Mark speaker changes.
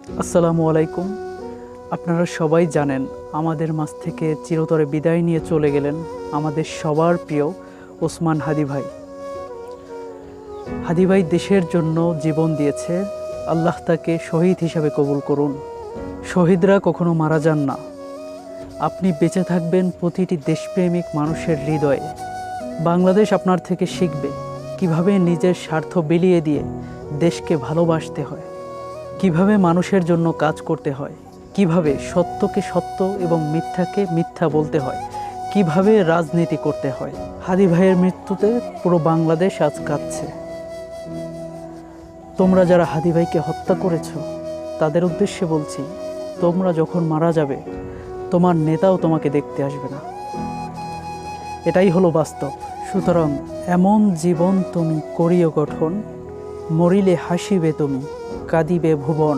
Speaker 1: আসসালামু আলাইকুম। আপনারা সবাই জানেন আমাদের মাঝ থেকে চিরতরে বিদায় নিয়ে চলে গেলেন আমাদের সবার প্রিয় ওসমান হাদি ভাই। হাদি ভাই দেশের জন্য জীবন দিয়েছে, আল্লাহ তাকে শহীদ হিসাবে কবুল করুন। শহীদরা কখনো মারা যান না। আপনি বেঁচে থাকবেন প্রতিটি দেশপ্রেমিক মানুষের হৃদয়ে। বাংলাদেশ আপনার থেকে শিখবে কিভাবে নিজের স্বার্থ বিলিয়ে দিয়ে দেশকে ভালোবাসতে হয়, কিভাবে মানুষের জন্য কাজ করতে হয়, কিভাবে সত্যকে সত্য এবং মিথ্যাকে মিথ্যা বলতে হয়, কিভাবে রাজনীতি করতে হয়। হাদি ভাইয়ের মৃত্যুতে পুরো বাংলাদেশ আজ কাঁদছে। তোমরা যারা হাদি ভাইকে হত্যা করেছ তাদের উদ্দেশ্যে বলছি, তোমরা যখন মারা যাবে তোমার নেতাও তোমাকে দেখতে আসবে না। এটাই হলো বাস্তব। সুতরাং এমন জীবন তুমি করিও গঠন, মরিলে হাসিবে তুমি, কাঁদিবে ভুবন।